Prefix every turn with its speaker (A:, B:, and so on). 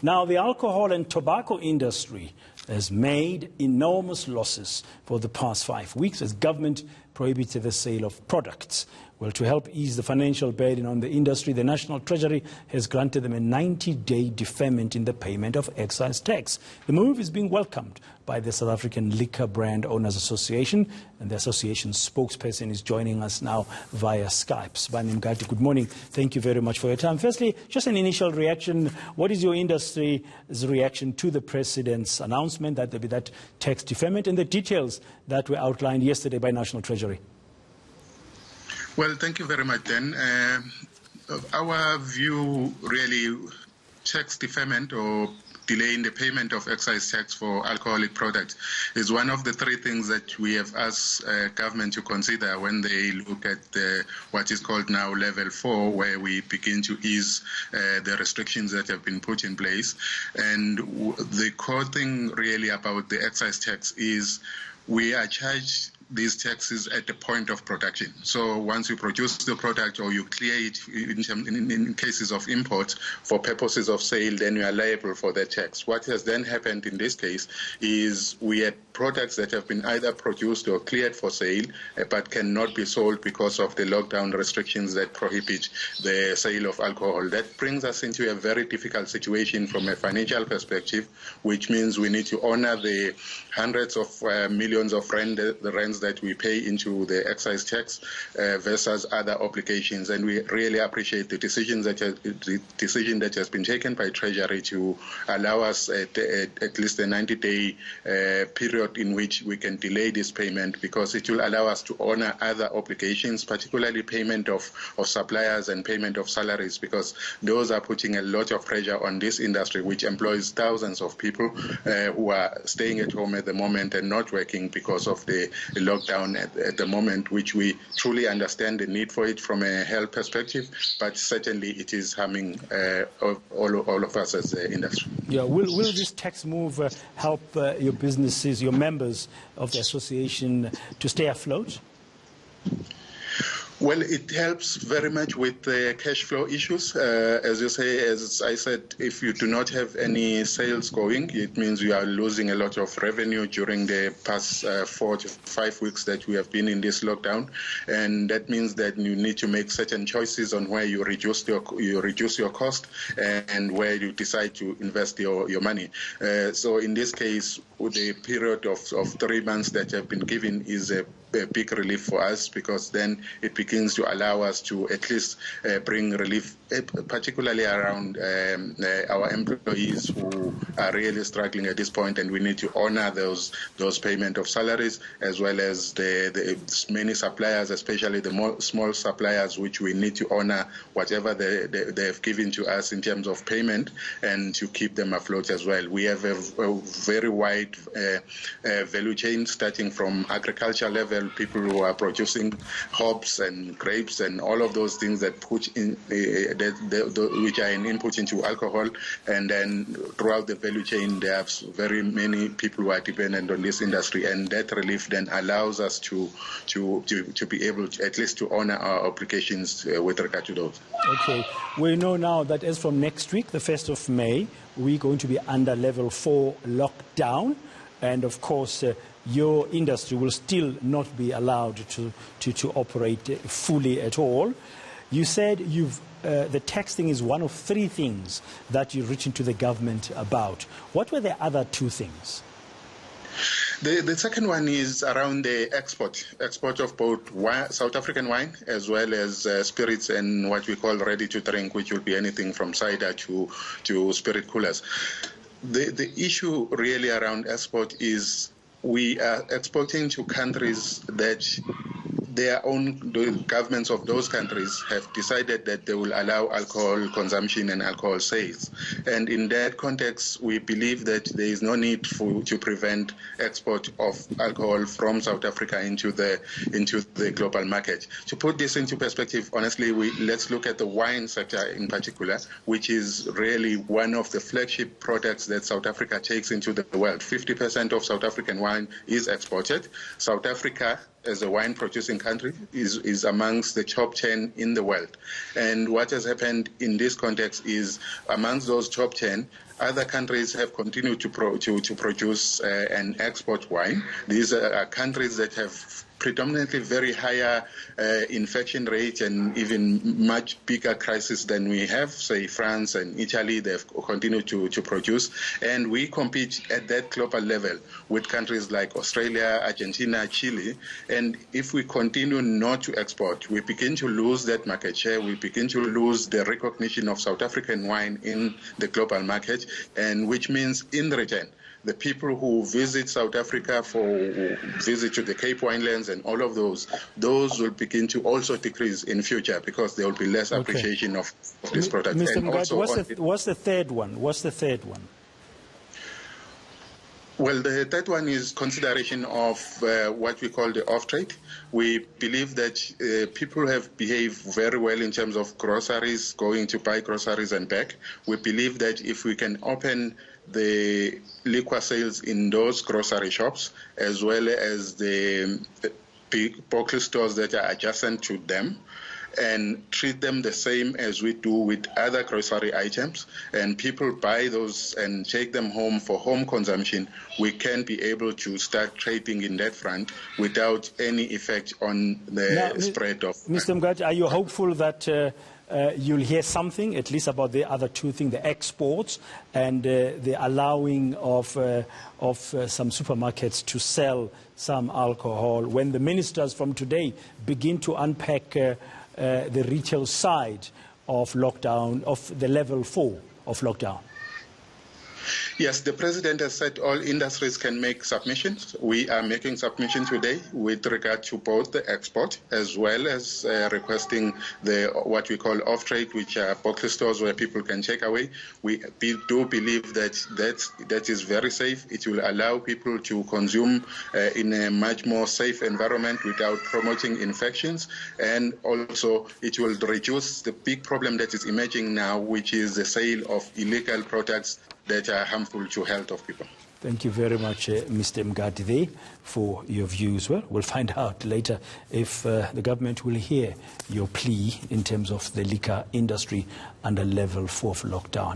A: Now, the alcohol and tobacco industry has made enormous losses for the past 5 weeks as government prohibited the sale of products. Well, to help ease the financial burden on the industry, the National Treasury has granted them a 90-day deferment in the payment of excise tax. The move is being welcomed by the South African Liquor Brand Owners Association, and the association's spokesperson is joining us now via Skype. Sibani Mgadi, good morning. Thank you very much for your time. Firstly, just an initial reaction. What is your industry's reaction to the President's announcement that there will be that tax deferment and the details that were outlined yesterday by National Treasury?
B: Well, thank you very much, Dan. Our view really, tax deferment or delay in the payment of excise tax for alcoholic products is one of the three things that we have asked government to consider when they look at what is called now level 4, where we begin to ease the restrictions that have been put in place. And the core thing really about the excise tax is we are charged these taxes at the point of production. So once you produce the product or you clear it in cases of import for purposes of sale, then you are liable for that tax. What has then happened in this case is we had products that have been either produced or cleared for sale but cannot be sold because of the lockdown restrictions that prohibit the sale of alcohol. That brings us into a very difficult situation from a financial perspective, which means we need to honor the hundreds of millions of the rents that we pay into the excise tax versus other obligations. And we really appreciate the decision that has been taken by Treasury to allow us at least a 90-day period in which we can delay this payment, because it will allow us to honor other obligations, particularly payment of suppliers and payment of salaries, because those are putting a lot of pressure on this industry, which employs thousands of people who are staying at home at the moment and not working because of the lockdown at the moment, which we truly understand the need for it from a health perspective, but certainly it is harming all of us as an industry.
A: Yeah, will this tax move help your businesses, your members of the association, to stay afloat?
B: Well, it helps very much with the cash flow issues. As you say, as I said, if you do not have any sales going, it means you are losing a lot of revenue during the past 4 to 5 weeks that we have been in this lockdown. And that means that you need to make certain choices on where you reduce your cost and where you decide to invest your money. So in this case, the period of 3 months that have been given is a big relief for us, because then it begins to allow us to at least bring relief, particularly around our employees who are really struggling at this point, and we need to honor those payment of salaries, as well as the many suppliers, especially the small suppliers, which we need to honor whatever they have given to us in terms of payment, and to keep them afloat as well. We have a very wide value chain, starting from agriculture level, people who are producing hops and grapes and all of those things that put in which are an input into alcohol, and then throughout the value chain there are very many people who are dependent on this industry, and that relief then allows us to be able to at least to honor our obligations with regard to those.
A: Okay, we know now that as from next week, the 1st of May, we're going to be under level 4 lockdown, and of course your industry will still not be allowed to operate fully at all. You said the tax thing is one of 3 things that you've written to the government about. What were the other 2 things?
B: The second one is around the export of both South African wine as well as spirits and what we call ready to drink, which will be anything from cider to spirit coolers. The issue really around export is we are exporting to countries that the governments of those countries have decided that they will allow alcohol consumption and alcohol sales. And in that context, we believe that there is no need to prevent export of alcohol from South Africa into the global market. To put this into perspective, honestly, let's look at the wine sector in particular, which is really one of the flagship products that South Africa takes into the world. 50% of South African wine is exported. South Africa, as a wine producing country, is amongst the top 10 in the world. And what has happened in this context is amongst those top 10, Other countries have continued to produce and export wine. These are countries that have predominantly very higher infection rate and even much bigger crisis than we have. Say France and Italy, they've continued to produce. And we compete at that global level with countries like Australia, Argentina, Chile. And if we continue not to export, we begin to lose that market share. We begin to lose the recognition of South African wine in the global market, and which means in return, the people who visit South Africa for visit to the Cape Winelands and all of those will begin to also decrease in future because there will be less appreciation of this product.
A: Mr. Mngadi, what's the third one? What's the third one?
B: Well, the third one is consideration of what we call the off-trade. We believe that people have behaved very well in terms of groceries, going to buy groceries and back. We believe that if we can open the liquor sales in those grocery shops, as well as the big box stores that are adjacent to them, and treat them the same as we do with other grocery items, and people buy those and take them home for home consumption, we can be able to start trading in that front without any effect on the spread of...
A: Mr. Mngadi, are you hopeful that you'll hear something, at least about the other two things, the exports and the allowing of some supermarkets to sell some alcohol, when the ministers from today begin to unpack the retail side of lockdown, of the level 4 of lockdown?
B: Yes, the President has said all industries can make submissions. We are making submissions today with regard to both the export as well as requesting what we call off-trade, which are box stores where people can take away. We do believe that is very safe. It will allow people to consume in a much more safe environment without promoting infections, and also it will reduce the big problem that is emerging now, which is the sale of illegal products that are harmful to health of people.
A: Thank you very much, Mr. Mngadi, for your views. Well, we'll find out later if the government will hear your plea in terms of the liquor industry under level 4 of lockdown.